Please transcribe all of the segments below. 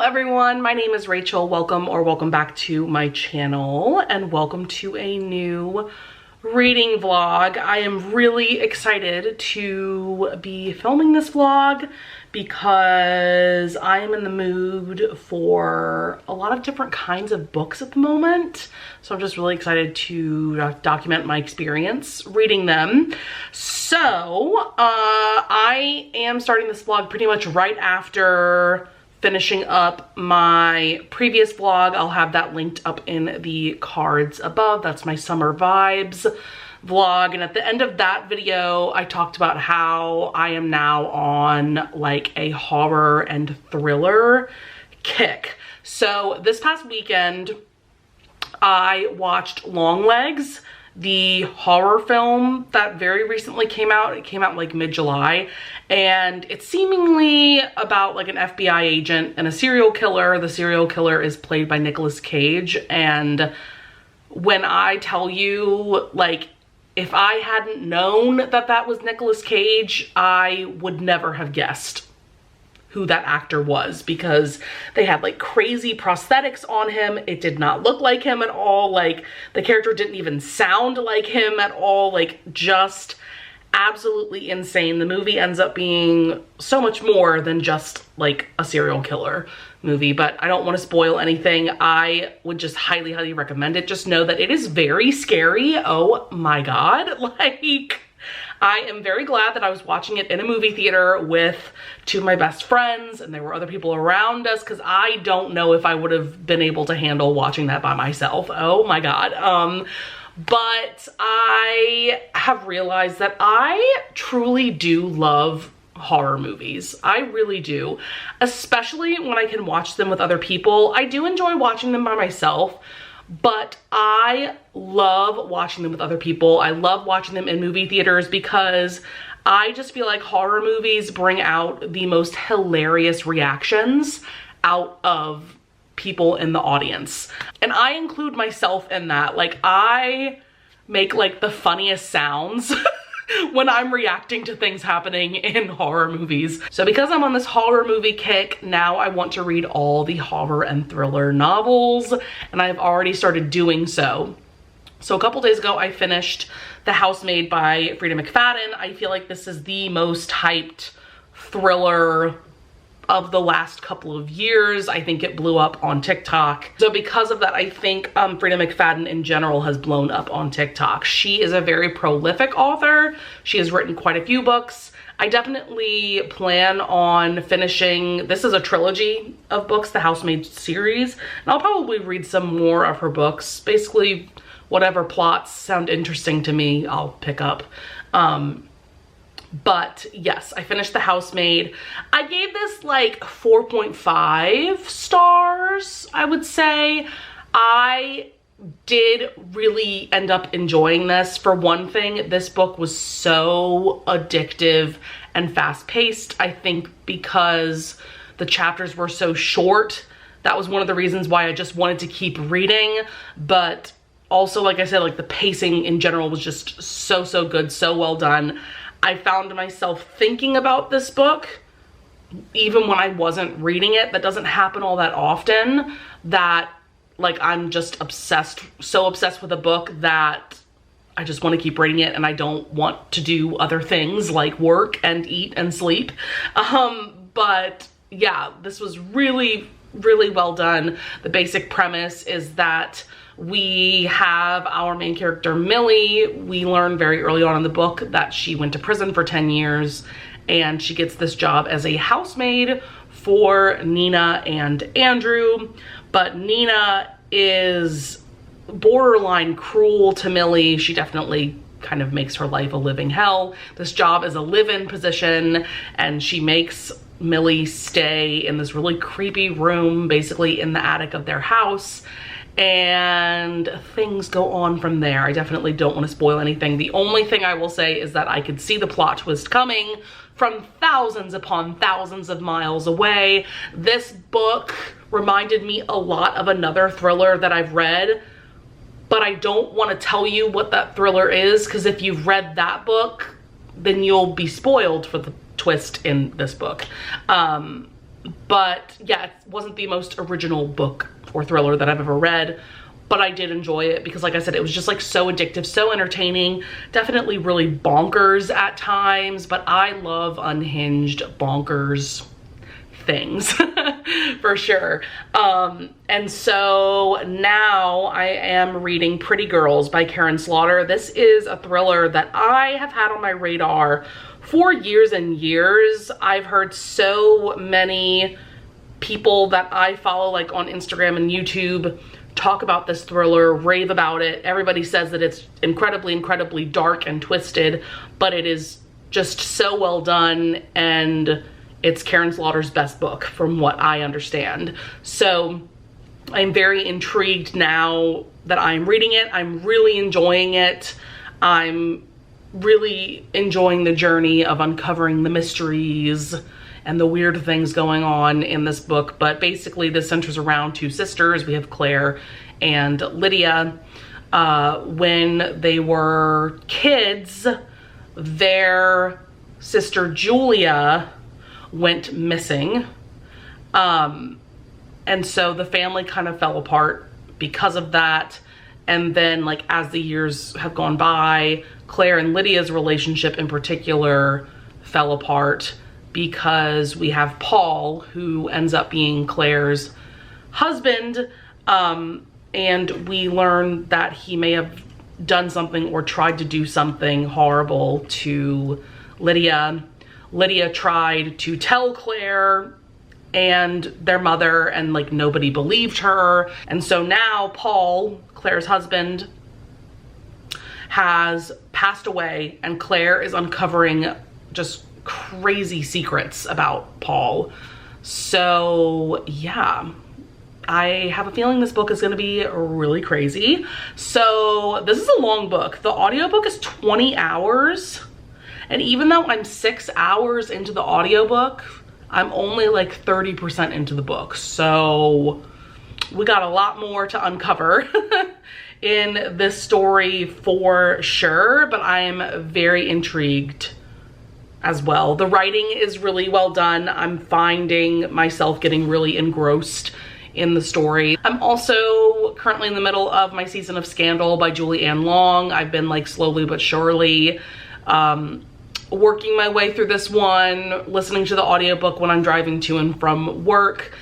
everyone, my name is Rachel. Welcome back to my channel and welcome to a new reading vlog. I am really excited to be filming this vlog because I am in the mood for a lot of different kinds of books at the moment. So I'm just really excited to document my experience reading them. So I am starting this vlog pretty much right after finishing up my previous vlog. I'll have that linked up in the cards above. That's my summer vibes vlog. And at the end of that video, I talked about how I am now on like a horror and thriller kick. So this past weekend, I watched Longlegs, the horror film that very recently came out. It came out like mid-July, and it's seemingly about like an FBI agent and a serial killer. The serial killer is played by Nicolas Cage, and when I tell you, like, if I hadn't known that that was Nicolas Cage, I would never have guessed who that actor was, because they had like crazy prosthetics on him. It did not look like him at all. Like, the character didn't even sound like him at all. Like, just absolutely insane. The movie ends up being so much more than just like a serial killer movie, but I don't want to spoil anything. I would just highly recommend it. Just know that it is very scary. Oh my God. Like, I am very glad that I was watching it in a movie theater with two of my best friends, and there were other people around us, because I don't know if I would have been able to handle watching that by myself. Oh my God. But I have realized that I truly do love horror movies. I really do, especially when I can watch them with other people. I do enjoy watching them by myself, but I love watching them with other people. I love watching them in movie theaters because I just feel like horror movies bring out the most hilarious reactions out of people in the audience. And I include myself in that. Like, I make like the funniest sounds when I'm reacting to things happening in horror movies. So because I'm on this horror movie kick, now I want to read all the horror and thriller novels, and I've already started doing so. So a couple days ago, I finished The Housemaid by Frida McFadden. I feel like this is the most hyped thriller of the last couple of years. I think it blew up on TikTok. So because of that, I think Frida McFadden in general has blown up on TikTok. She is a very prolific author. She has written quite a few books. I definitely plan on finishing, this is a trilogy of books, the Housemaid series, and I'll probably read some more of her books. Basically, whatever plots sound interesting to me, I'll pick up. But yes, I finished The Housemaid. I gave this like 4.5 stars, I would say. I did really end up enjoying this. For one thing, this book was so addictive and fast-paced. I think because the chapters were so short, that was one of the reasons why I just wanted to keep reading. But also, like I said, like the pacing in general was just so good, so well done. I found myself thinking about this book even when I wasn't reading it. That doesn't happen all that often, that like I'm just obsessed, so obsessed with a book that I just want to keep reading it and I don't want to do other things like work and eat and sleep. But yeah, this was really well done. The basic premise is that we have our main character, Millie. We learn very early on in the book that she went to prison for 10 years and she gets this job as a housemaid for Nina and Andrew. But Nina is borderline cruel to Millie. She definitely kind of makes her life a living hell. This job is a live-in position, and she makes Millie stay in this really creepy room, basically in the attic of their house. And things go on from there. I definitely don't want to spoil anything. The only thing I will say is that I could see the plot twist coming from thousands upon thousands of miles away. This book reminded me a lot of another thriller that I've read, but I don't want to tell you what that thriller is, because if you've read that book, then you'll be spoiled for the twist in this book. But yeah, it wasn't the most original book or thriller that I've ever read, but I did enjoy it because, like I said, it was just like so addictive, so entertaining, definitely really bonkers at times, but I love unhinged bonkers things for sure. And so now I am reading Pretty Girls by Karen Slaughter. This is a thriller that I have had on my radar for years and years. I've heard so many people that I follow, like on Instagram and YouTube, talk about this thriller, rave about it. Everybody says that it's incredibly, incredibly dark and twisted, but it is just so well done, and it's Karen Slaughter's best book from what I understand. So I'm very intrigued now that I'm reading it. I'm really enjoying it. I'm really enjoying the journey of uncovering the mysteries and the weird things going on in this book. But basically this centers around two sisters. We have Claire and Lydia. When they were kids, their sister Julia went missing. And so the family kind of fell apart because of that. And then, like, as the years have gone by, Claire and Lydia's relationship in particular fell apart because we have Paul, who ends up being Claire's husband. And we learn that he may have done something or tried to do something horrible to Lydia. Lydia tried to tell Claire and their mother, and like nobody believed her. And so now Paul, Claire's husband, has passed away, and Claire is uncovering just crazy secrets about Paul. So yeah, I have a feeling this book is going to be really crazy. So this is a long book. The audiobook is 20 hours. And even though I'm 6 hours into the audiobook, I'm only like 30% into the book. So we got a lot more to uncover in this story for sure, but I'm very intrigued as well. The writing is really well done. I'm finding myself getting really engrossed in the story. I'm also currently in the middle of my season of Scandal by Julie Ann Long. I've been like slowly but surely working my way through this one, listening to the audiobook when I'm driving to and from work.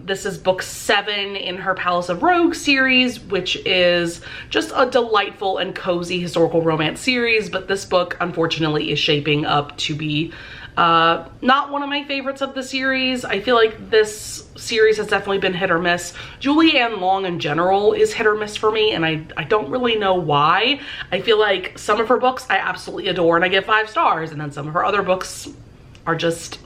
This is book 7 in her Palace of Rogues series, which is just a delightful and cozy historical romance series, but this book unfortunately is shaping up to be not one of my favorites of the series. I feel like this series has definitely been hit or miss. Julie Ann Long in general is hit or miss for me, and I don't really know why. I feel like some of her books I absolutely adore and I give 5 stars, and then some of her other books are just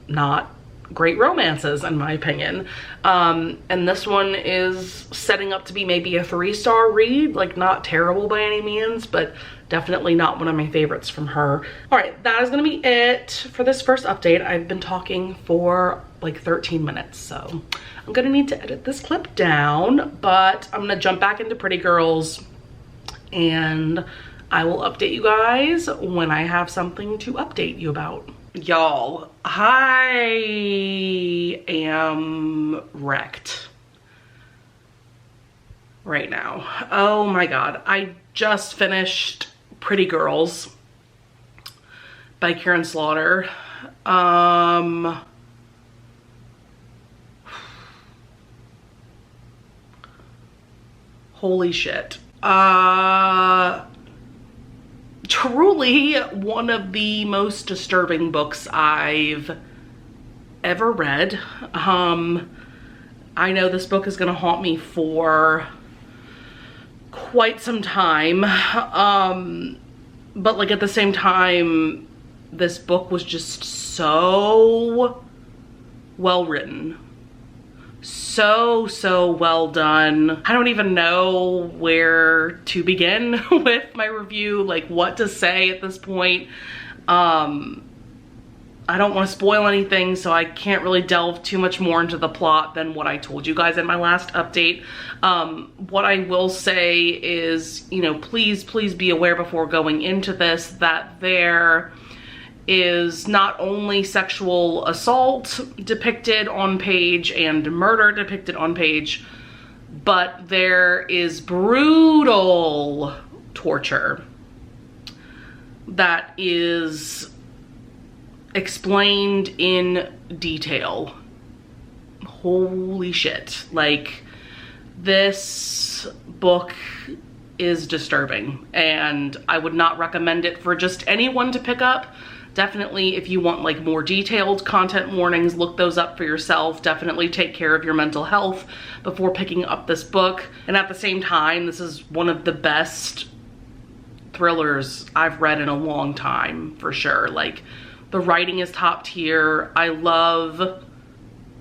not great romances in my opinion. And this one is setting up to be maybe a 3-star read, like not terrible by any means, but definitely not one of my favorites from her. All right, that is gonna be it for this first update. I've been talking for like 13 minutes, so I'm gonna need to edit this clip down, but I'm gonna jump back into Pretty Girls and I will update you guys when I have something to update you about. Y'all, I am wrecked right now. Oh my God, I just finished Pretty Girls by Karen Slaughter. Holy shit. Truly one of the most disturbing books I've ever read. I know this book is gonna haunt me for quite some time, but like at the same time, this book was just so well written, so well done. I don't even know where to begin with my review, like what to say at this point. I don't want to spoil anything, so I can't really delve too much more into the plot than what I told you guys in my last update. What I will say is, you know, please be aware before going into this that there is not only sexual assault depicted on page and murder depicted on page, but there is brutal torture that is explained in detail. Holy shit. Like, this book is disturbing, and I would not recommend it for just anyone to pick up. Definitely, if you want like more detailed content warnings, look those up for yourself. Definitely take care of your mental health before picking up this book. And at the same time, this is one of the best thrillers I've read in a long time, for sure. Like, the writing is top tier. I love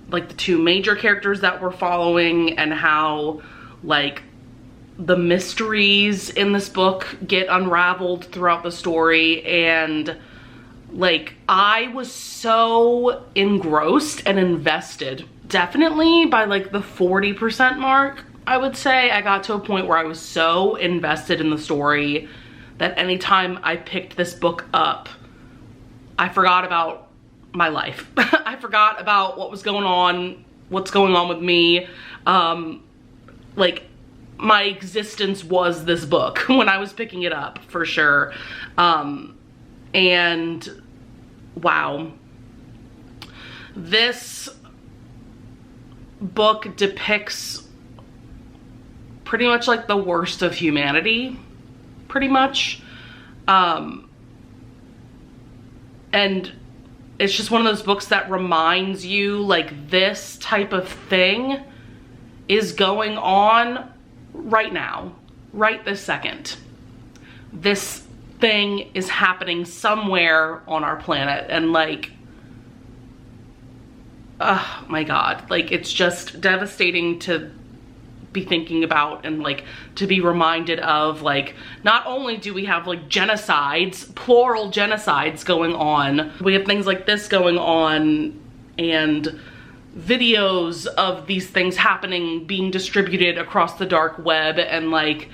like the two major characters that we're following, and how like the mysteries in this book get unraveled throughout the story. And like, I was so engrossed and invested. Definitely by like the 40% mark, I would say, I got to a point where I was so invested in the story that anytime I picked this book up, I forgot about my life. I forgot about what was going on, what's going on with me. Like, my existence was this book when I was picking it up, for sure. And wow, this book depicts pretty much like the worst of humanity, pretty much. And it's just one of those books that reminds you like this type of thing is going on right now, right this second. This thing is happening somewhere on our planet, and like, oh my God, like, it's just devastating to be thinking about, and like to be reminded of. Like, not only do we have like genocides, plural genocides going on, we have things like this going on, and videos of these things happening being distributed across the dark web, and like,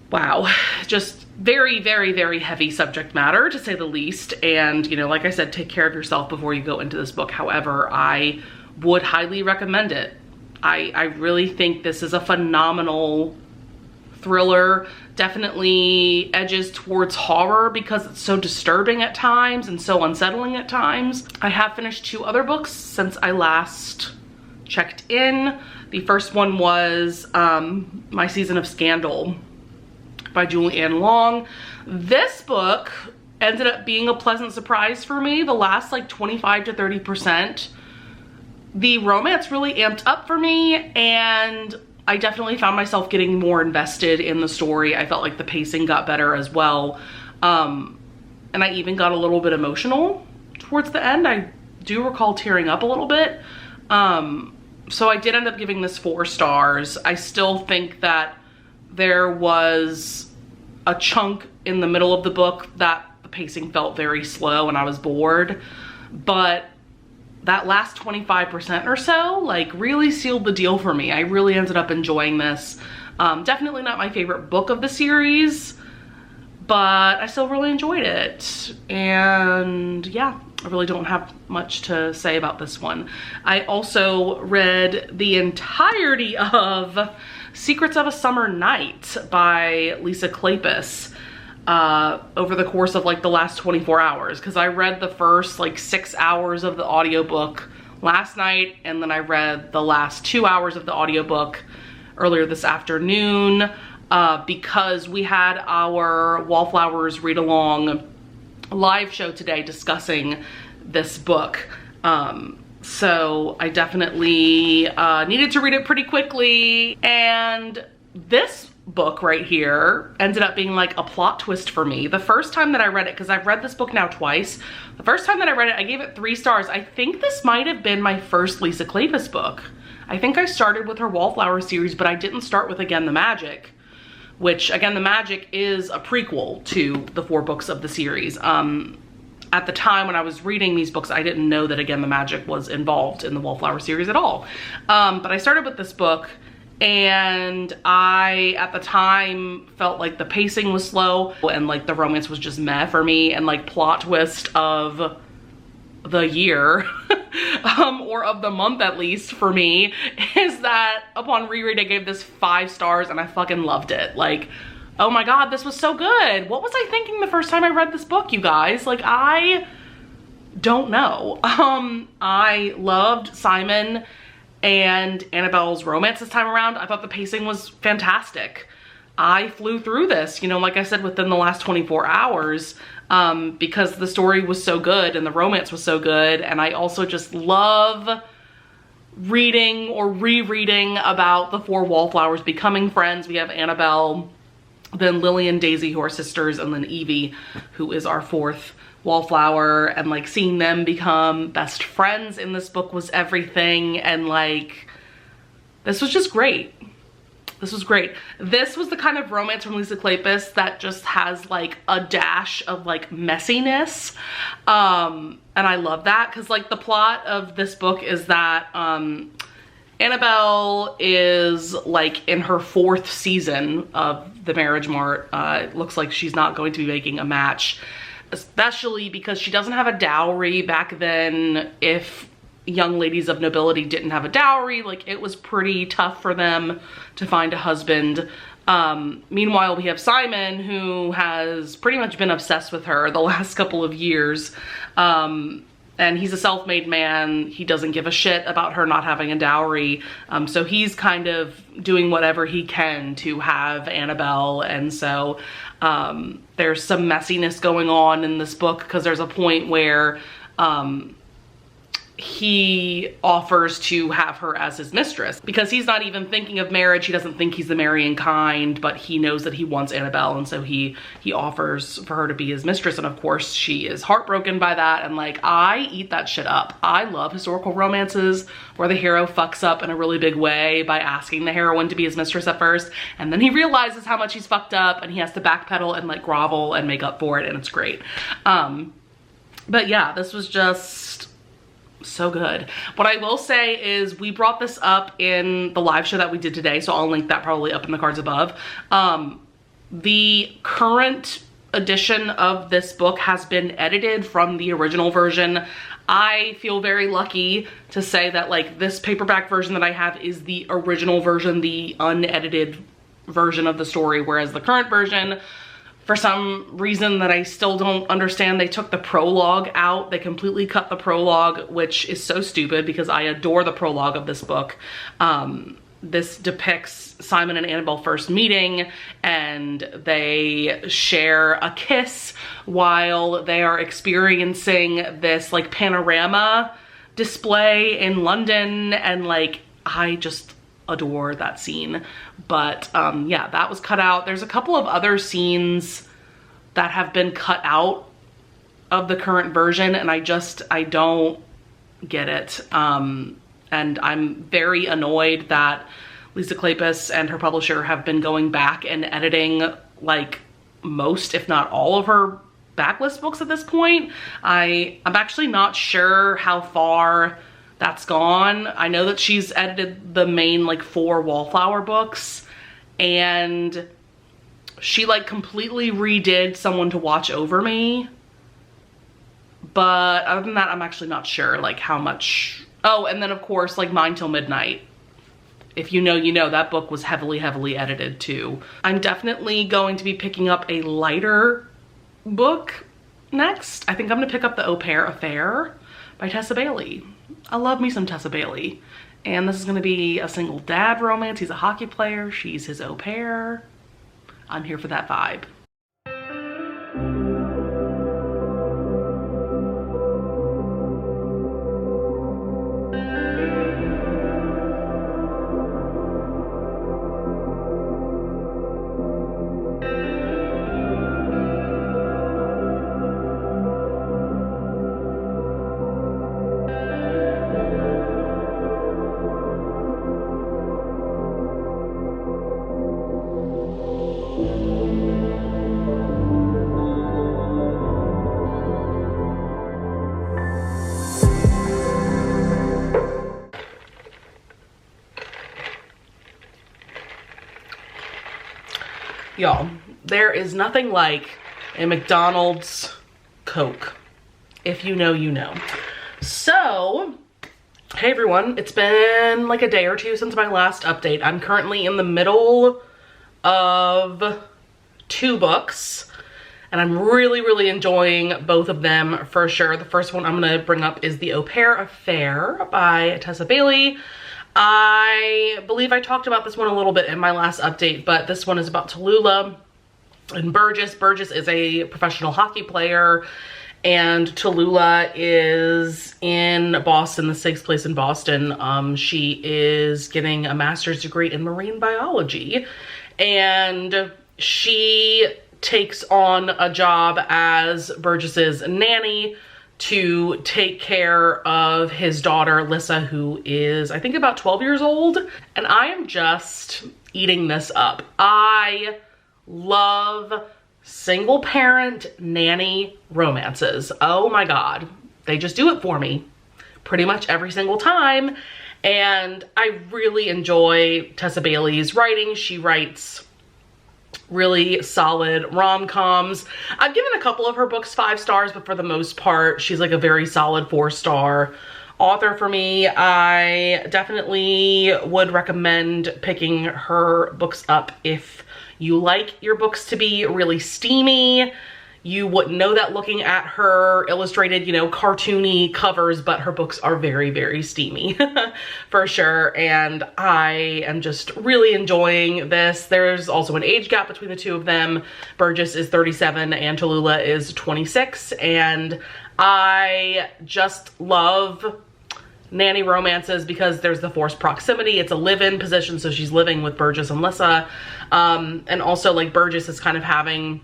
wow, just very, very, very heavy subject matter, to say the least. And, you know, like I said, take care of yourself before you go into this book. However, I would highly recommend it. I really think this is a phenomenal thriller. Definitely edges towards horror because it's so disturbing at times and so unsettling at times. I have finished 2 other books since I last checked in. The first one was My Season of Scandal by Julie Ann Long. This book ended up being a pleasant surprise for me. The last like 25 to 30%, the romance really amped up for me, and I definitely found myself getting more invested in the story. I felt like the pacing got better as well. And I even got a little bit emotional towards the end. I do recall tearing up a little bit. So I did end up giving this 4 stars. I still think that there was a chunk in the middle of the book that the pacing felt very slow and I was bored. But that last 25% or so like really sealed the deal for me. I really ended up enjoying this. Definitely not my favorite book of the series, but I still really enjoyed it. And yeah, I really don't have much to say about this one. I also read the entirety of Secrets of a Summer Night by Lisa Kleypas over the course of like the last 24 hours, because I read the first like 6 hours of the audiobook last night, and then I read the last 2 hours of the audiobook earlier this afternoon because we had our Wallflowers read along live show today discussing this book. So I definitely needed to read it pretty quickly, and this book right here ended up being like a plot twist for me. The first time that I read it, because I've read this book now twice, the first time that I read it, I gave it 3 stars. I think this might have been my first Lisa Kleypas book. I think I started with her Wallflower series, but I didn't start with Again the Magic, which Again the Magic is a prequel to the 4 books of the series. At the time when I was reading these books, I didn't know that Again the Magic was involved in the Wallflower series at all. But I started with this book, And I, at the time, felt like the pacing was slow and like the romance was just meh for me, and like plot twist of the year or of the month at least for me is that upon reread I gave this 5 stars and I fucking loved it. Like, oh my god, this was so good. What was I thinking the first time I read this book, you guys? Like, I don't know. I loved Simon and Annabelle's romance this time around. I thought the pacing was fantastic. I flew through this, you know, like I said, within the last 24 hours because the story was so good and the romance was so good. And I also just love reading or rereading about the 4 wallflowers becoming friends. We have Annabelle, then Lily and Daisy, who are sisters, and then Evie, who is our 4th wallflower, and like seeing them become best friends in this book was everything. And like, this was just great. This was great. This was the kind of romance from Lisa Kleypas that just has like a dash of like messiness. And I love that because like the plot of this book is that Annabelle is like in her 4th season of the Marriage Mart. It looks like she's not going to be making a match, especially because she doesn't have a dowry. Back then, if young ladies of nobility didn't have a dowry, like it was pretty tough for them to find a husband. Meanwhile, we have Simon, who has pretty much been obsessed with her the last couple of years. And he's a self-made man. He doesn't give a shit about her not having a dowry. So he's kind of doing whatever he can to have Annabelle. And so there's some messiness going on in this book because there's a point where he offers to have her as his mistress because he's not even thinking of marriage. He doesn't think he's the marrying kind, but he knows that he wants Annabelle, and so he offers for her to be his mistress. And of course she is heartbroken by that, and like, I eat that shit up. I love historical romances where the hero fucks up in a really big way by asking the heroine to be his mistress at first, and then he realizes how much he's fucked up and he has to backpedal and like grovel and make up for it, and it's great. But yeah, this was just so good. What I will say is we brought this up in the live show that we did today, so I'll link that probably up in the cards above. The current edition of this book has been edited from the original version. I feel very lucky to say that like this paperback version that I have is the original version, the unedited version of the story, whereas the current version, for some reason that I still don't understand, they took the prologue out. They completely cut the prologue, which is so stupid because I adore the prologue of this book. This depicts Simon and Annabelle first meeting, and they share a kiss while they are experiencing this like panorama display in London, and like, I just adore that scene. But yeah, that was cut out. There's a couple of other scenes that have been cut out of the current version, and I don't get it. And I'm very annoyed that Lisa Kleypas and her publisher have been going back and editing like most, if not all, of her backlist books at this point. I'm actually not sure how far that's gone. I know that she's edited the main like 4 Wallflower books, and she like completely redid Someone to Watch Over Me. But other than that, I'm actually not sure like how much. Oh, and then of course like Mine Till Midnight. If you know, you know, that book was heavily, heavily edited too. I'm definitely going to be picking up a lighter book next. I think I'm gonna pick up The Au Pair Affair by Tessa Bailey. I love me some Tessa Bailey. And this is gonna be a single dad romance. He's a hockey player, she's his au pair. I'm here for that vibe. Y'all, there is nothing like a McDonald's Coke. If you know, you know. So, hey everyone, it's been like a day or two since my last update. I'm currently in the middle of 2 books, and I'm really enjoying both of them for sure. The first one I'm gonna bring up is The Au Pair Affair by Tessa Bailey. I believe I talked about this one a little bit in my last update, but this one is about Tallulah and Burgess. Burgess is a professional hockey player, and Tallulah is in Boston, the 6th place in Boston. She is getting a master's degree in marine biology, and she takes on a job as Burgess's nanny to take care of his daughter, Lissa, who is, I think, about 12 years old. And I am just eating this up. I love single parent nanny romances. Oh my God. They just do it for me pretty much every single time. And I really enjoy Tessa Bailey's writing. She writes really solid rom-coms. I've given a couple of her books 5 stars, but for the most part, she's like a very solid 4-star author for me. I definitely would recommend picking her books up if you like your books to be really steamy. You wouldn't know that looking at her illustrated, you know, cartoony covers, but her books are very steamy for sure. And I am just really enjoying this. There's also an age gap between the two of them. Burgess is 37 and Tallulah is 26. And I just love nanny romances because there's the forced proximity. It's a live-in position, so she's living with Burgess and Lissa. And also, like, Burgess is kind of having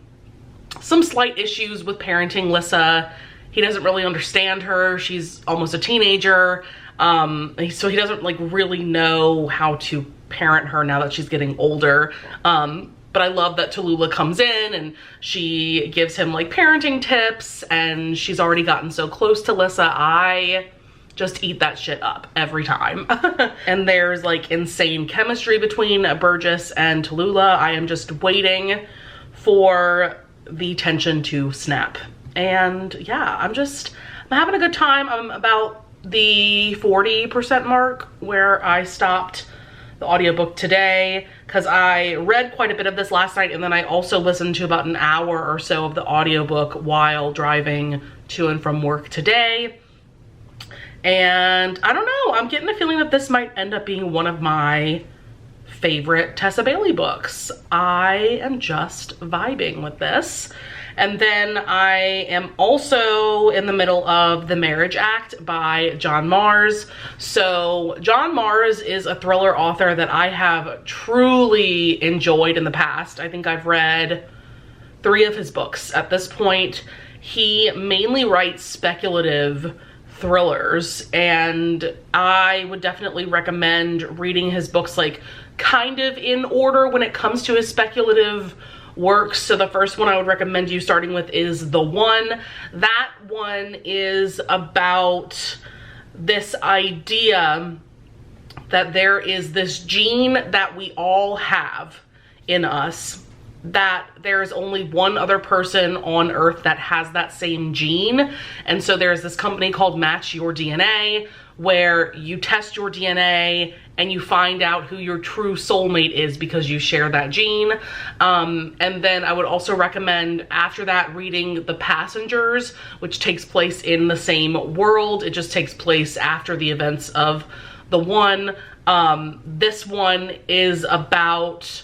some slight issues with parenting Lissa. He doesn't really understand her. She's almost a teenager. So he doesn't like really know how to parent her now that she's getting older. But I love that Tallulah comes in and she gives him like parenting tips, and she's already gotten so close to Lissa. I just eat that shit up every time. And there's like insane chemistry between Burgess and Tallulah. I am just waiting for the tension to snap. And yeah, I'm having a good time. I'm about the 40% mark where I stopped the audiobook today, because I read quite a bit of this last night, and then I also listened to about an hour or so of the audiobook while driving to and from work today. And I don't know, I'm getting the feeling that this might end up being one of my favorite Tessa Bailey books. I am just vibing with this. And then I am also in the middle of The Marriage Act by John Marrs. So John Marrs is a thriller author that I have truly enjoyed in the past. I think I've read 3 of his books at this point. He mainly writes speculative thrillers, and I would definitely recommend reading his books like kind of in order when it comes to his speculative works. So the first one I would recommend you starting with is The One. That one is about this idea that there is this gene that we all have in us, that there's only one other person on earth that has that same gene. And so there's this company called Match Your DNA, where you test your DNA and you find out who your true soulmate is because you share that gene. And then I would also recommend after that reading The Passengers, which takes place in the same world. It just takes place after the events of The One. This one is about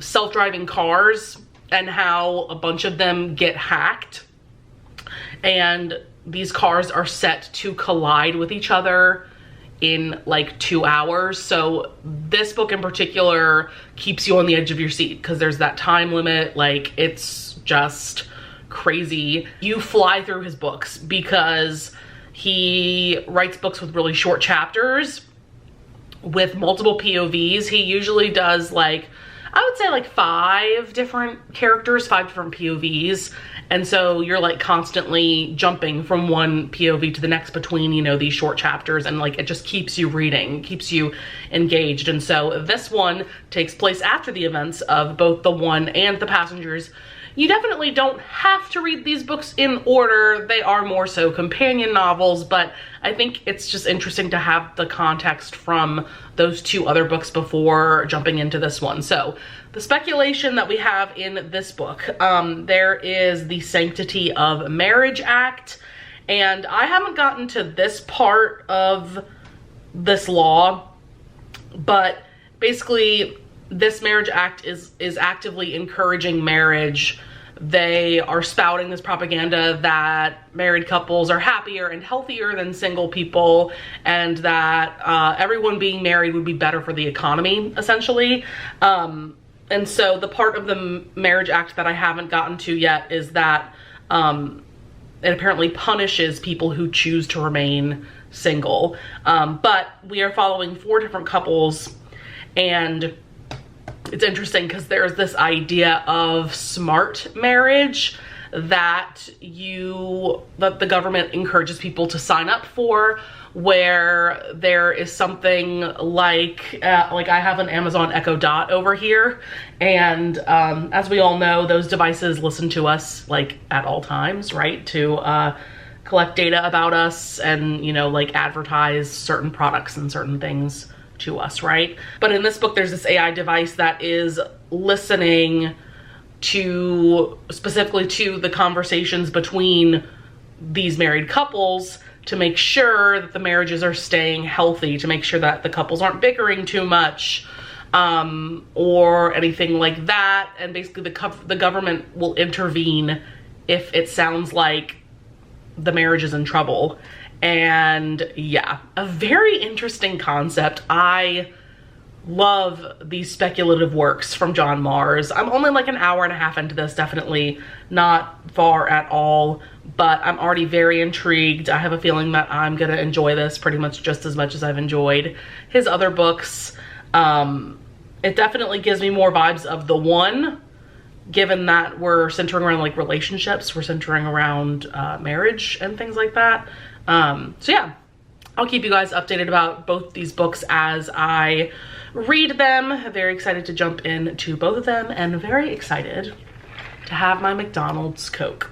self-driving cars and how a bunch of them get hacked, and these cars are set to collide with each other in like 2 hours. So this book in particular keeps you on the edge of your seat because there's that time limit. Like, it's just crazy. You fly through his books because he writes books with really short chapters with multiple POVs. He usually does like, I would say like 5 different characters, 5 different POVs. And so you're like constantly jumping from one POV to the next between, you know, these short chapters, and like it just keeps you reading, keeps you engaged. And so this one takes place after the events of both The One and The Passengers. You definitely don't have to read these books in order. They are more so companion novels, but I think it's just interesting to have the context from those two other books before jumping into this one. So the speculation that we have in this book, there is the Sanctity of Marriage Act, and I haven't gotten to this part of this law, but basically this marriage act is actively encouraging marriage. They are spouting this propaganda that married couples are happier and healthier than single people, and that everyone being married would be better for the economy, essentially. And so the part of the marriage act that I haven't gotten to yet is that it apparently punishes people who choose to remain single. But we are following 4 different couples, and it's interesting because there's this idea of smart marriage that the government encourages people to sign up for, where there is something like I have an Amazon Echo Dot over here, and as we all know, those devices listen to us like at all times, right? To collect data about us and, you know, like advertise certain products and certain things to us, right? But in this book, there's this AI device that is listening to specifically to the conversations between these married couples to make sure that the marriages are staying healthy, to make sure that the couples aren't bickering too much, or anything like that. And basically the government will intervene if it sounds like the marriage is in trouble. And yeah, a very interesting concept. I love these speculative works from John Marrs. I'm only like an hour and a half into this, definitely not far at all, but I'm already very intrigued. I have a feeling that I'm gonna enjoy this pretty much as I've enjoyed his other books. It definitely gives me more vibes of The One, given that we're centering around like relationships, we're centering around marriage and things like that. So yeah, I'll keep you guys updated about both these books as I read them. Very excited to jump into both of them, and very excited to have my McDonald's Coke.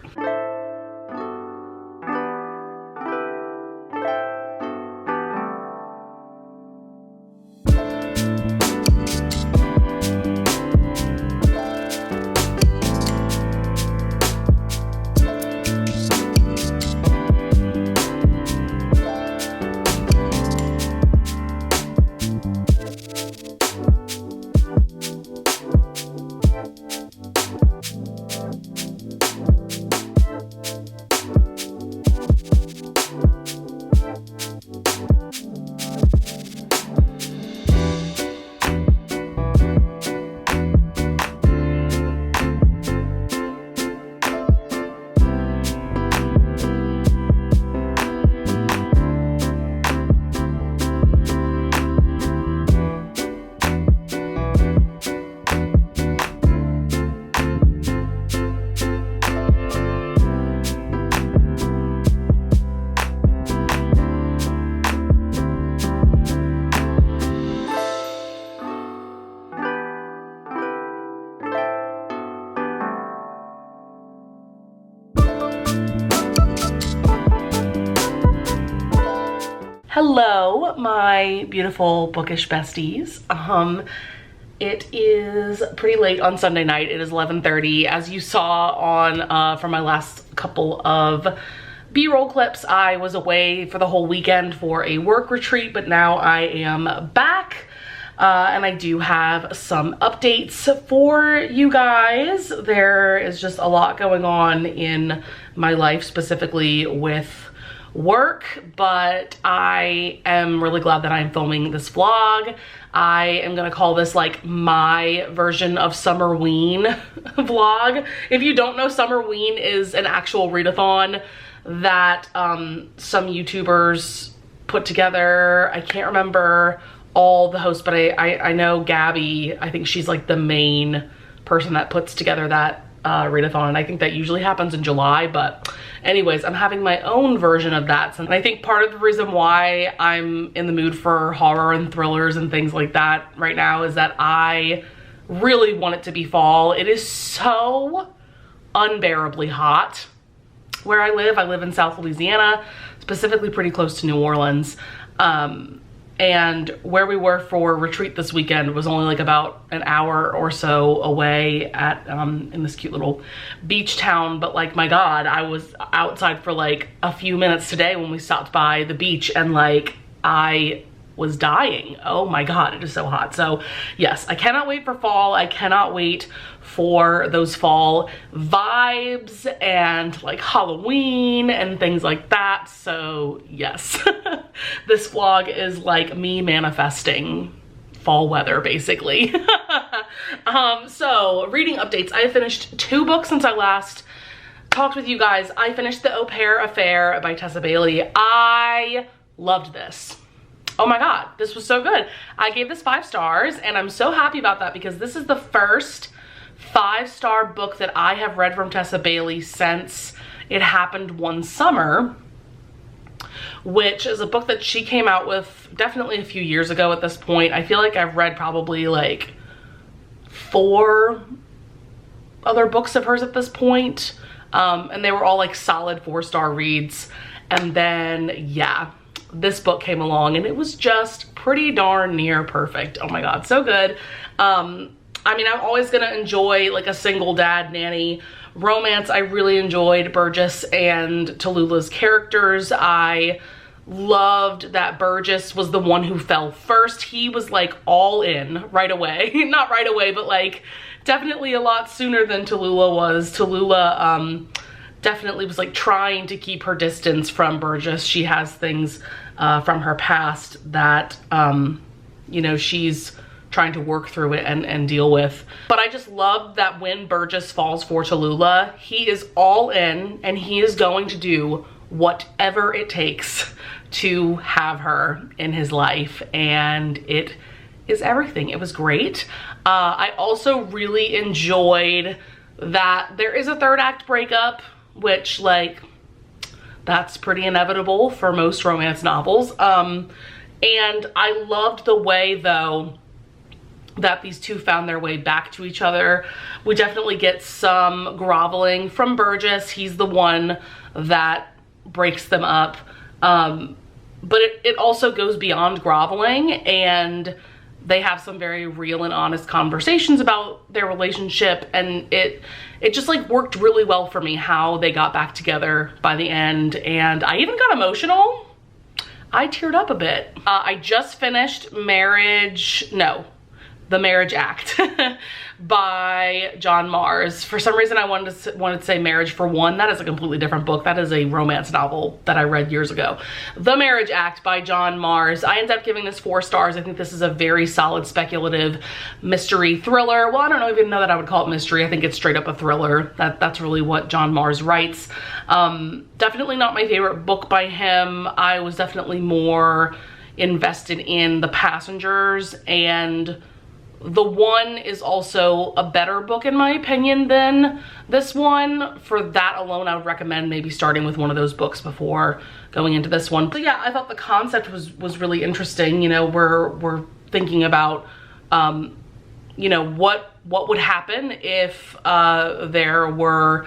Hello, my beautiful bookish besties. It is pretty late on Sunday night. It is 11:30. As you saw on from my last couple of B-roll clips, I was away for the whole weekend for a work retreat, but now I am back. And I do have some updates for you guys. There is just a lot going on in my life, specifically with work, but I am really glad that I'm filming this vlog. I am gonna call this like my version of summerween vlog. If you don't know, summerween is an actual readathon that some YouTubers put together. I can't remember all the hosts, but I know Gabby, I think she's like the main person that puts together that readathon, and I think that usually happens in July. But anyways, I'm having my own version of that, and I think part of the reason why I'm in the mood for horror and thrillers and things like that right now is that I really want it to be fall. It is so unbearably hot where I live. I live in South Louisiana, specifically pretty close to New Orleans. And where we were for retreat this weekend was only like about an hour or so away at in this cute little beach town. But like, my God, I was outside for like a few minutes today when we stopped by the beach, and like I was dying. Oh my God, it is so hot. So yes, I cannot wait for fall. I cannot wait for those fall vibes and like Halloween and things like that. So yes, this vlog is like me manifesting fall weather basically. So reading updates. I have finished 2 books since I last talked with you guys. I finished The Au Pair Affair by Tessa Bailey. I loved this. Oh my God, this was so good. I gave this 5 stars, and I'm so happy about that because this is the first 5-star book that I have read from Tessa Bailey since It Happened One Summer, which is a book that she came out with definitely a few years ago at this point. I feel like I've read probably like 4 other books of hers at this point, and they were all like solid 4-star reads. And then yeah, this book came along and it was just pretty darn near perfect. Oh my God, so good. I mean, I'm always gonna enjoy like a single dad nanny romance. I really enjoyed Burgess and Tallulah's characters. I loved that Burgess was the one who fell first. He was like all in right away. Not right away, but like definitely a lot sooner than Tallulah was. Tallulah definitely was like trying to keep her distance from Burgess. She has things from her past that, you know, she's trying to work through it and deal with. But I just love that when Burgess falls for Tallulah, he is all in and he is going to do whatever it takes to have her in his life, and it is everything. It was great. I also really enjoyed that there is a 3rd act breakup, which like that's pretty inevitable for most romance novels. And I loved the way though that these two found their way back to each other. We definitely get some groveling from Burgess. He's the one that breaks them up. But it also goes beyond groveling, and they have some very real and honest conversations about their relationship, and it just like worked really well for me how they got back together by the end. And I even got emotional. I teared up a bit. I just finished The Marriage Act by John Mars. For some reason I wanted to say Marriage for One. That is a completely different book. That is a romance novel that I read years ago. The Marriage Act by John Mars. I ended up giving this 4 stars. I think this is a very solid speculative mystery thriller. Well, I don't even know that I would call it mystery. I think it's straight up a thriller. That's really what John Mars writes. Definitely not my favorite book by him. I was definitely more invested in The Passengers, and The One is also a better book in my opinion than this one. For that alone, I would recommend maybe starting with one of those books before going into this one. So yeah, I thought the concept was really interesting. You know, we're thinking about, you know, what would happen if there were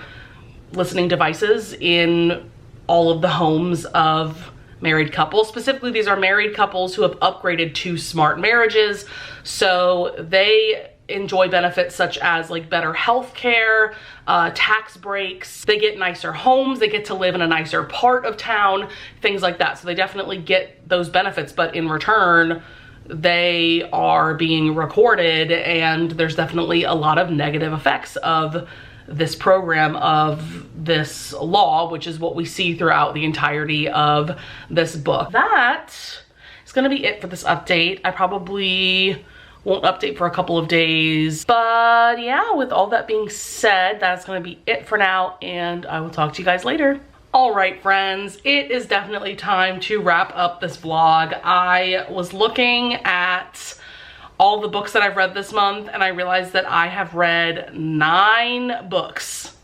listening devices in all of the homes of married couples. Specifically, these are married couples who have upgraded to smart marriages. So they enjoy benefits such as like better health care, tax breaks, they get nicer homes, they get to live in a nicer part of town, things like that. So they definitely get those benefits, but in return, they are being recorded, and there's definitely a lot of negative effects of this program, of this law, which is what we see throughout the entirety of this book. That is gonna be it for this update. I probably won't update for a couple of days, but yeah, with all that being said, that's gonna be it for now, and I will talk to you guys later. All right, friends, it is definitely time to wrap up this vlog. I was looking at all the books that I've read this month, and I realized that I have read 9 books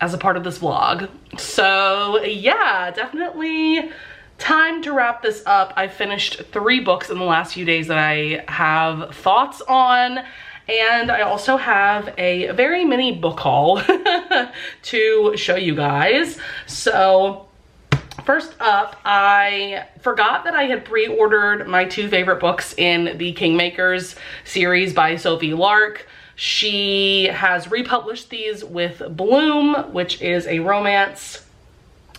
as a part of this vlog. So yeah, definitely time to wrap this up. I finished 3 books in the last few days that I have thoughts on, and I also have a very mini book haul to show you guys. So first up, I forgot that I had pre-ordered my 2 favorite books in the Kingmakers series by Sophie Lark. She has republished these with Bloom, which is a romance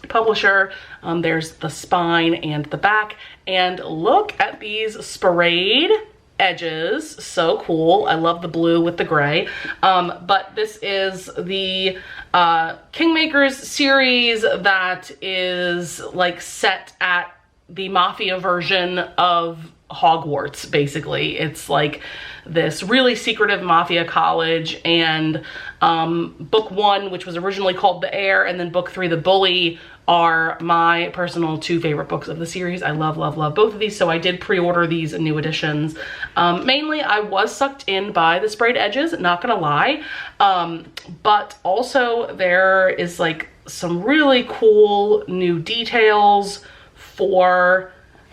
publisher. There's the spine and the back, and look at these sprayed edges, so cool. I love the blue with the gray. But this is the Kingmakers series that is like set at the mafia version of Hogwarts, basically. It's like this really secretive mafia college, and book 1, which was originally called The Heir, and then book 3, The Bully, are my personal 2 favorite books of the series. I love, love, love both of these, so I did pre-order these new editions. Mainly, I was sucked in by the sprayed edges, not gonna lie, but also there is like some really cool new details for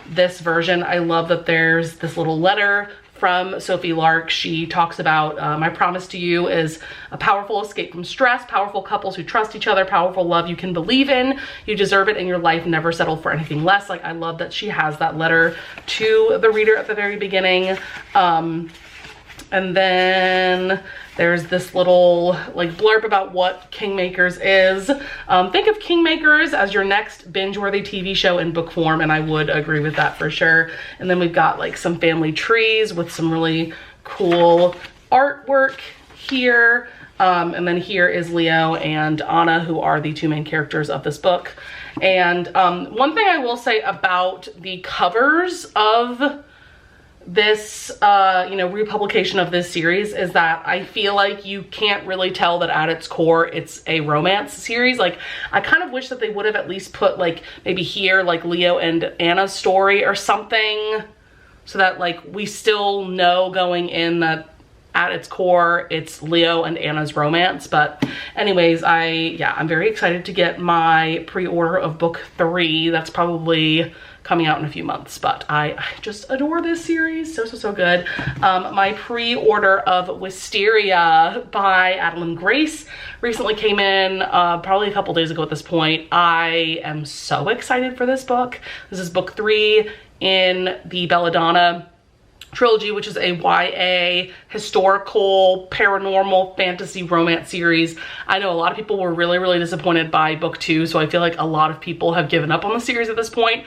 this version. I love that there's this little letter from Sophie Lark. She talks about, my promise to you is a powerful escape from stress, powerful couples who trust each other, powerful love you can believe in, you deserve it in your life, never settle for anything less. Like, I love that she has that letter to the reader at the very beginning. And then there's this little like blurb about what Kingmakers is. Think of Kingmakers as your next binge-worthy TV show in book form, and I would agree with that for sure. And then we've got like some family trees with some really cool artwork here. And then here is Leo and Anna, who are the 2 main characters of this book. And one thing I will say about the covers of this republication of this series is that I feel like you can't really tell that at its core it's a romance series. Like, I kind of wish that they would have at least put like maybe here like Leo and Anna's story or something, so that like we still know going in that at its core it's Leo and Anna's romance. But anyways, I'm very excited to get my pre-order of book 3. That's probably coming out in a few months, but I just adore this series. So good. My pre-order of Wisteria by Adeline Grace recently came in, probably a couple days ago at this point. I am so excited for this book. This is book 3 in the Belladonna trilogy, which is a YA historical paranormal fantasy romance series. I know a lot of people were really disappointed by book 2, so I feel like a lot of people have given up on the series at this point.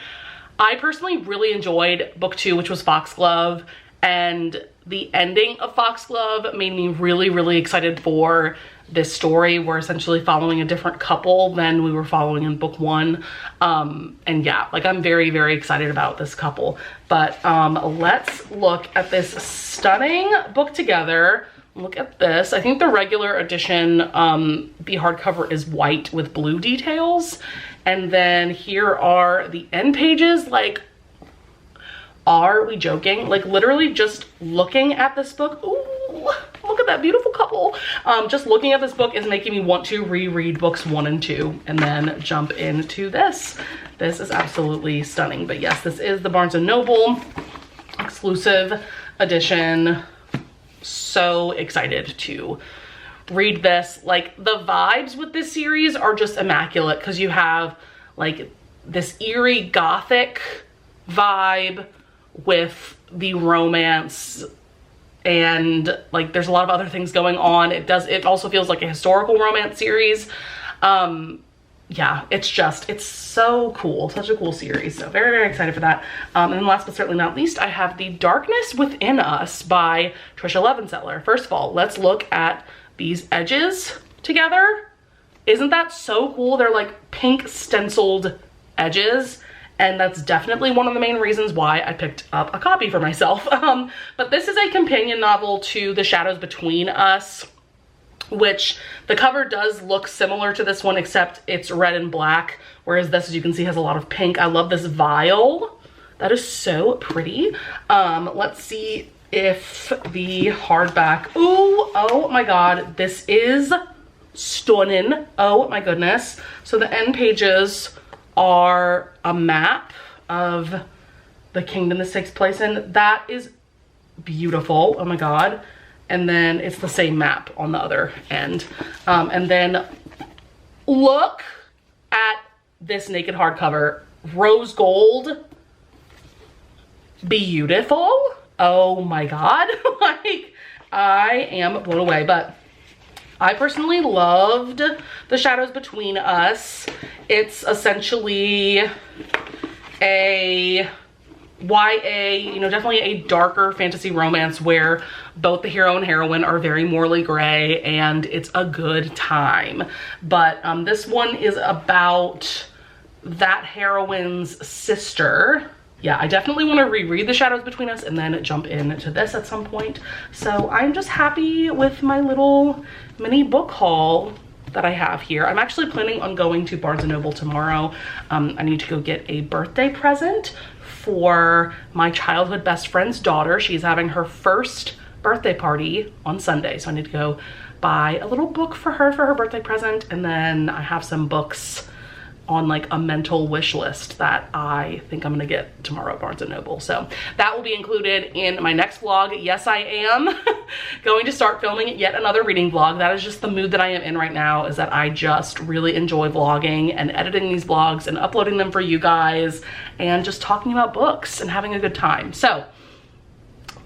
I personally really enjoyed book 2, which was Foxglove, and the ending of Foxglove made me really excited for this story. We're essentially following a different couple than we were following in book 1. And yeah, like, I'm very excited about this couple. But let's look at this stunning book together. Look at this. I think the regular edition, the hardcover is white with blue details. And then here are the end pages. Like, are we joking? Like, literally just looking at this book, ooh, look at that beautiful couple. Just looking at this book is making me want to reread books 1 and 2 and then jump into this. This is absolutely stunning. But yes, this is the Barnes & Noble exclusive edition. So excited to read this. Like, the vibes with this series are just immaculate, because you have like this eerie gothic vibe with the romance, and like there's a lot of other things going on. It also feels like a historical romance series. Yeah, it's so cool. Such a cool series. So very excited for that. And then last but certainly not least, I have The Darkness Within Us by Trisha Levenseller. First of all, let's look at these edges together. Isn't that so cool? They're like pink stenciled edges, and that's definitely one of the main reasons why I picked up a copy for myself. But this is a companion novel to The Shadows Between Us, which the cover does look similar to this one, except it's red and black, whereas this, as you can see, has a lot of pink. I love this vial. That is so pretty. Let's see if the hardback, ooh, oh my god, this is stunning. Oh my goodness. So the end pages are a map of the kingdom this takes place in. That is beautiful. Oh my god. And then it's the same map on the other end. And then look at this naked hardcover. Rose gold. Beautiful. Oh my god. Like, I am blown away. But I personally loved The Shadows Between Us. It's essentially a YA, you know, definitely a darker fantasy romance where both the hero and heroine are very morally gray, and it's a good time. But this one is about that heroine's sister. Yeah, I definitely want to reread The Shadows Between Us and then jump into this at some point. So I'm just happy with my little mini book haul that I have here. I'm actually planning on going to Barnes & Noble tomorrow. I need to go get a birthday present for my childhood best friend's daughter. She's having her first birthday party on Sunday. So I need to go buy a little book for her birthday present. And then I have some books on like a mental wish list that I think I'm gonna get tomorrow at Barnes & Noble. So that will be included in my next vlog. Yes, I am going to start filming yet another reading vlog. That is just the mood that I am in right now, is that I just really enjoy vlogging and editing these vlogs and uploading them for you guys and just talking about books and having a good time. So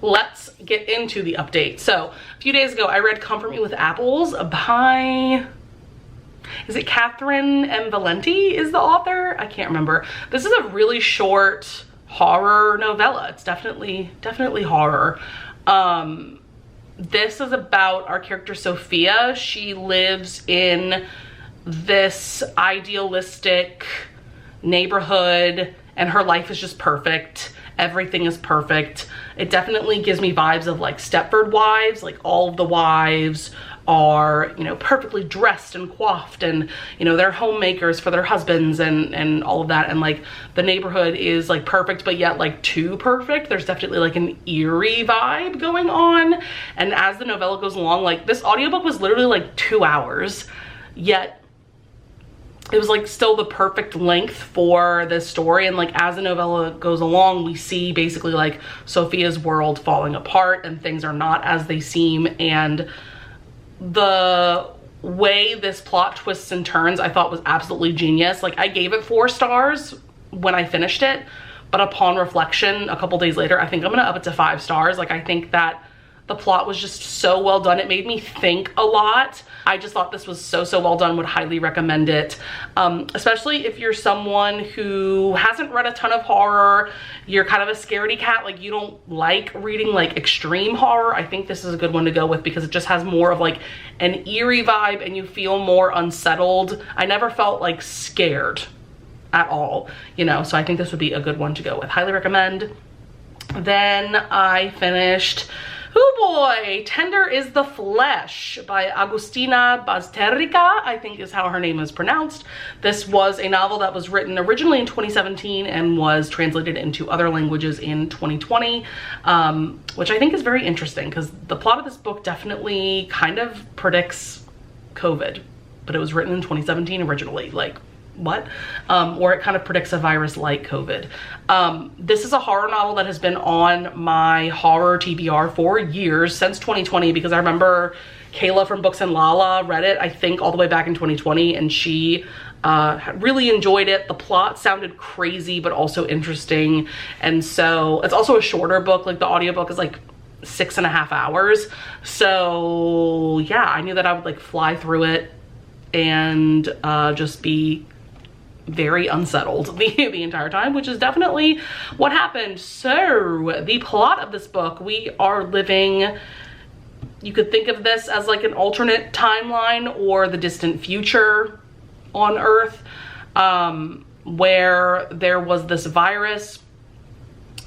let's get into the update. So a few days ago, I read Comfort Me with Apples by, is it Catherine M. Valenti is the author? I can't remember. This is a really short horror novella. It's definitely horror. This is about our character Sophia. She lives in this idealistic neighborhood and her life is just perfect. Everything is perfect. It definitely gives me vibes of like Stepford Wives. Like all of the wives are, you know, perfectly dressed and coiffed, and you know, they're homemakers for their husbands and all of that, and like the neighborhood is like perfect but yet like too perfect. There's definitely like an eerie vibe going on. And as the novella goes along, like this audiobook was literally like 2 hours, yet it was like still the perfect length for this story. And like as the novella goes along, we see basically like Sophia's world falling apart and things are not as they seem. And the way this plot twists and turns, I thought was absolutely genius. Like I gave it 4 stars when I finished it, but upon reflection a couple days later, I think I'm gonna up it to 5 stars. Like I think that the plot was just so well done. It made me think a lot. I just thought this was so well done. Would highly recommend it. Especially if you're someone who hasn't read a ton of horror, you're kind of a scaredy cat, like you don't like reading like extreme horror. I think this is a good one to go with because it just has more of like an eerie vibe and you feel more unsettled. I never felt like scared at all, you know, so I think this would be a good one to go with. Highly recommend. Then I finished, oh boy, Tender is the Flesh by Agustina Bazterrica, I think is how her name is pronounced. This was a novel that was written originally in 2017 and was translated into other languages in 2020, which I think is very interesting because the plot of this book definitely kind of predicts COVID, but it was written in 2017 originally. Like, what? Or it kind of predicts a virus like COVID. This is a horror novel that has been on my horror TBR for years, since 2020, because I remember Kayla from Books and Lala read it, I think all the way back in 2020, and she really enjoyed it. The plot sounded crazy, but also interesting. And so it's also a shorter book. Like the audiobook is like 6.5 hours. So yeah, I knew that I would like fly through it and just be very unsettled the entire time, which is definitely what happened. So the plot of this book, we are living, you could think of this as like an alternate timeline or the distant future on Earth, where there was this virus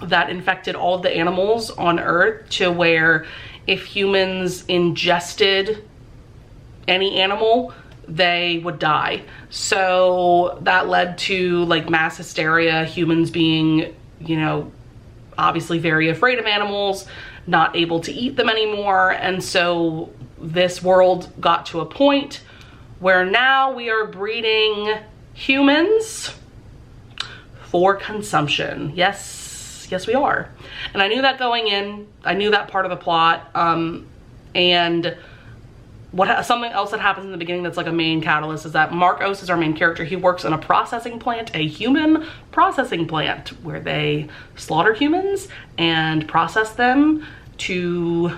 that infected all of the animals on Earth, to where if humans ingested any animal, they would die. So that led to like mass hysteria, humans being, you know, obviously very afraid of animals, not able to eat them anymore. And so this world got to a point where now we are breeding humans for consumption. Yes, we are. And I knew that going in. I knew that part of the plot. And something else that happens in the beginning that's like a main catalyst is that Marcos is our main character. He works in a processing plant, a human processing plant, where they slaughter humans and process them to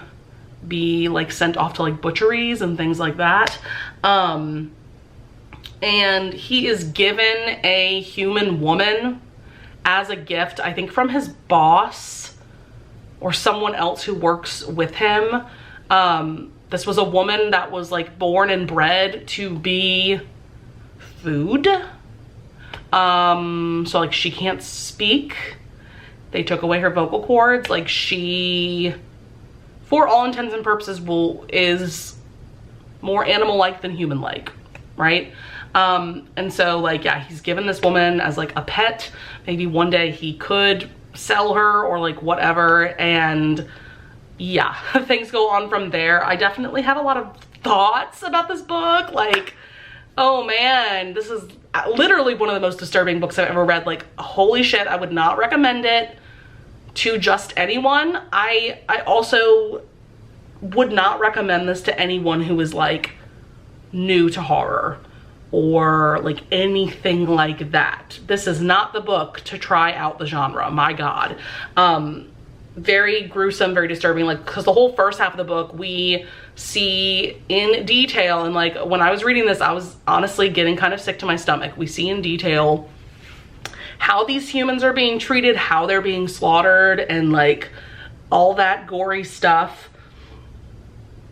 be like sent off to like butcheries and things like that. And he is given a human woman as a gift, I think from his boss or someone else who works with him. This was a woman that was like born and bred to be food. So like she can't speak. They took away her vocal cords. Like she, for all intents and purposes, is more animal-like than human-like, right? And so like, yeah, he's given this woman as like a pet. Maybe one day he could sell her or like whatever. And yeah, things go on from there. I definitely have a lot of thoughts about this book. Like, oh man, this is literally one of the most disturbing books I've ever read. Like, holy shit, I would not recommend it to just anyone. I also would not recommend this to anyone who is like new to horror or like anything like that. This is not the book to try out the genre, my God. Very gruesome, very disturbing, like, because the whole first half of the book we see in detail, and like when I was reading this I was honestly getting kind of sick to my stomach. We see in detail how these humans are being treated, how they're being slaughtered, and like all that gory stuff.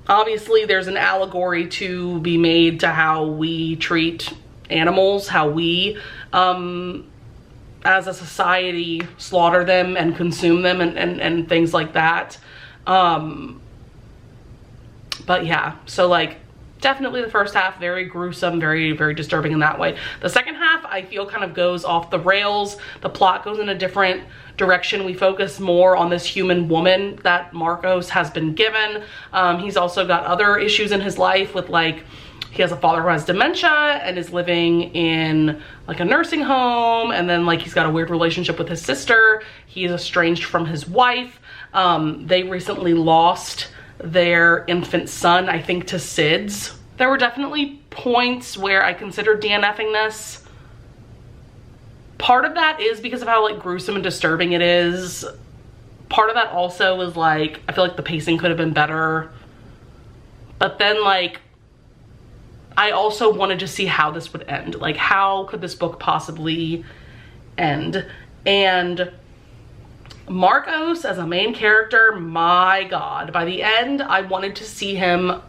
Obviously there's an allegory to be made to how we treat animals, how we as a society slaughter them and consume them and things like that. But yeah, so like definitely the first half, very gruesome, very, very disturbing in that way. The second half I feel kind of goes off the rails. The plot goes in a different direction. We focus more on this human woman that Marcos has been given. He's also got other issues in his life with like, he has a father who has dementia and is living in like a nursing home, and then like he's got a weird relationship with his sister. He is estranged from his wife. They recently lost their infant son, I think, to SIDS. There were definitely points where I considered DNFing this. Part of that is because of how like gruesome and disturbing it is. Part of that also was like, I feel like the pacing could have been better. But then like, I also wanted to see how this would end. Like, how could this book possibly end? And Marcos as a main character, my God, by the end, I wanted to see him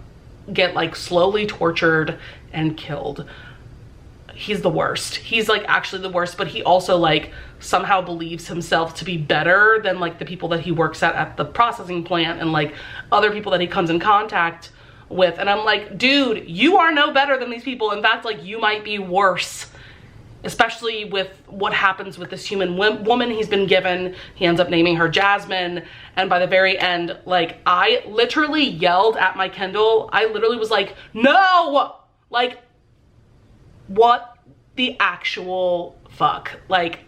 get like slowly tortured and killed. He's the worst. He's like actually the worst, but he also like somehow believes himself to be better than like the people that he works at the processing plant and like other people that he comes in contact with. And I'm like, dude, you are no better than these people. In fact, like you might be worse, especially with what happens with this human woman he's been given. He ends up naming her Jasmine. And by the very end, like I literally yelled at my Kindle. I literally was like, no, like what the actual fuck? Like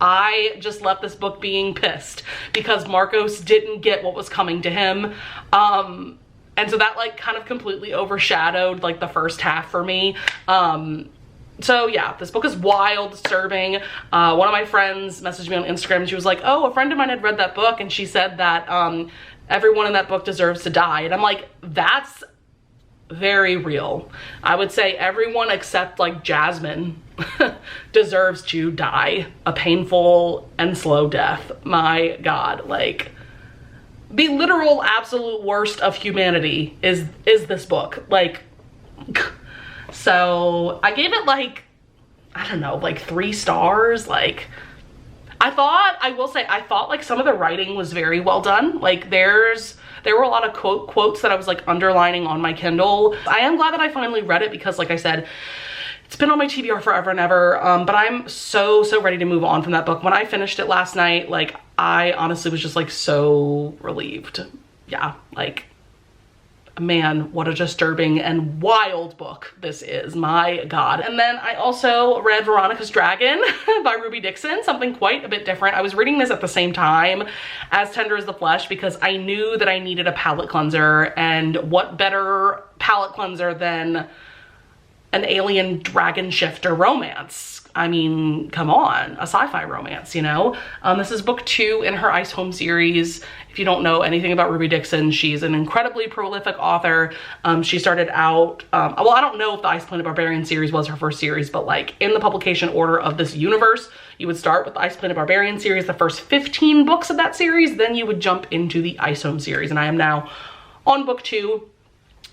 I just left this book being pissed because Marcos didn't get what was coming to him. And so that like kind of completely overshadowed like the first half for me. So yeah, this book is wild, disturbing. One of my friends messaged me on Instagram and she was like, oh, a friend of mine had read that book and she said that everyone in that book deserves to die. And I'm like, that's very real. I would say everyone except like Jasmine deserves to die a painful and slow death. My God, like the literal absolute worst of humanity is this book. Like, so I gave it like, I don't know, like 3 stars. Like I will say I thought like some of the writing was very well done. Like there were a lot of quotes that I was like underlining on my Kindle. I am glad that I finally read it because like I said, it's been on my TBR forever and ever, but I'm so ready to move on from that book. When I finished it last night, like, I honestly was just like so relieved. Yeah, like, man, what a disturbing and wild book this is, my God. And then I also read Veronica's Dragon by Ruby Dixon, something quite a bit different. I was reading this at the same time as Tender as the Flesh because I knew that I needed a palate cleanser, and what better palate cleanser than an alien dragon shifter romance. I mean, come on, a sci-fi romance, you know? This is book 2 in her Ice Home series. If you don't know anything about Ruby Dixon, she's an incredibly prolific author. She started out, well, I don't know if the Ice Planet Barbarian series was her first series, but like in the publication order of this universe, you would start with the Ice Planet Barbarian series, the first 15 books of that series, then you would jump into the Ice Home series. And I am now on book 2.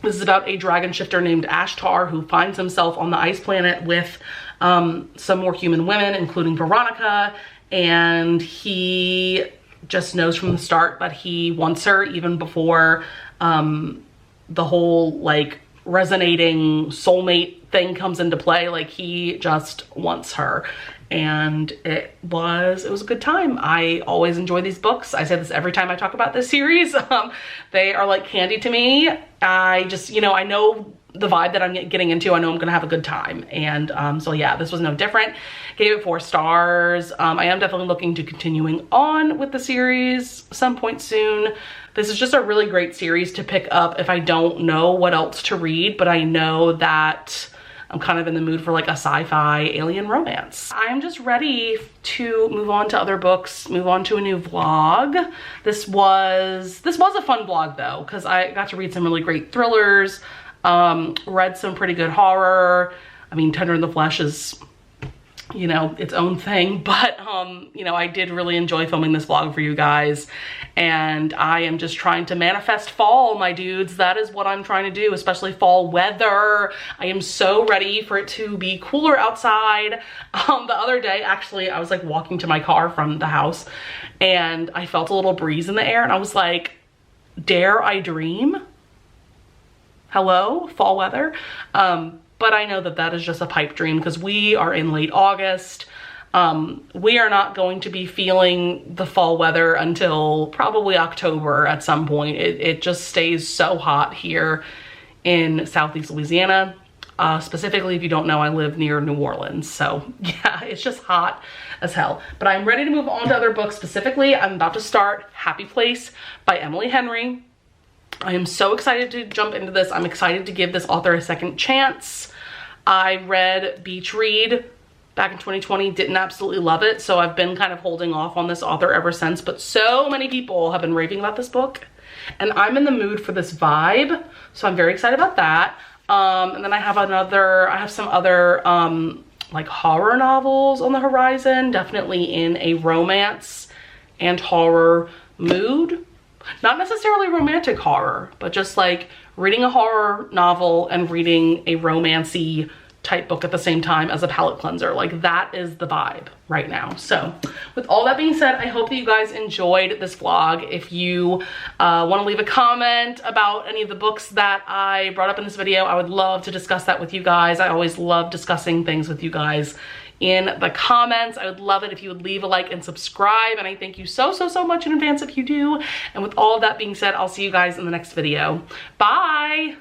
This is about a dragon shifter named Ashtar who finds himself on the ice planet with some more human women, including Veronica, and he just knows from the start that he wants her even before the whole like resonating soulmate thing comes into play. Like, he just wants her. And it was a good time. I always enjoy these books. I say this every time I talk about this series. They are like candy to me. I just, you know, I know the vibe that I'm getting into. I know I'm gonna have a good time. And so yeah, this was no different. Gave it 4 stars. I am definitely looking to continuing on with the series some point soon. This is just a really great series to pick up if I don't know what else to read, but I know that I'm kind of in the mood for like a sci-fi alien romance. I'm just ready to move on to other books, move on to a new vlog. This was a fun vlog though, because I got to read some really great thrillers, read some pretty good horror. I mean, Tender in the Flesh is, you know, its own thing, but you know, I did really enjoy filming this vlog for you guys, and I am just trying to manifest fall, my dudes. That is what I'm trying to do, especially fall weather. I am so ready for it to be cooler outside. The other day, actually, I was like walking to my car from the house and I felt a little breeze in the air and I was like, dare I dream? Hello, fall weather. But I know that that is just a pipe dream because we are in late August. We are not going to be feeling the fall weather until probably October at some point. It just stays so hot here in Southeast Louisiana. Specifically, if you don't know, I live near New Orleans. So yeah, it's just hot as hell. But I'm ready to move on to other books. Specifically, I'm about to start Happy Place by Emily Henry. I am so excited to jump into this. I'm excited to give this author a second chance. I read Beach Read back in 2020, didn't absolutely love it, so I've been kind of holding off on this author ever since, but so many people have been raving about this book, and I'm in the mood for this vibe, so I'm very excited about that. And then I have some other like horror novels on the horizon, definitely in a romance and horror mood. Not necessarily romantic horror, but just like reading a horror novel and reading a romancy type book at the same time as a palate cleanser. Like, that is the vibe right now. So with all that being said, I hope that you guys enjoyed this vlog. If you want to leave a comment about any of the books that I brought up in this video, I would love to discuss that with you guys. I always love discussing things with you guys in the comments. I would love it if you would leave a like and subscribe, and I thank you so much in advance if you do. And with all of that being said, I'll see you guys in the next video. Bye.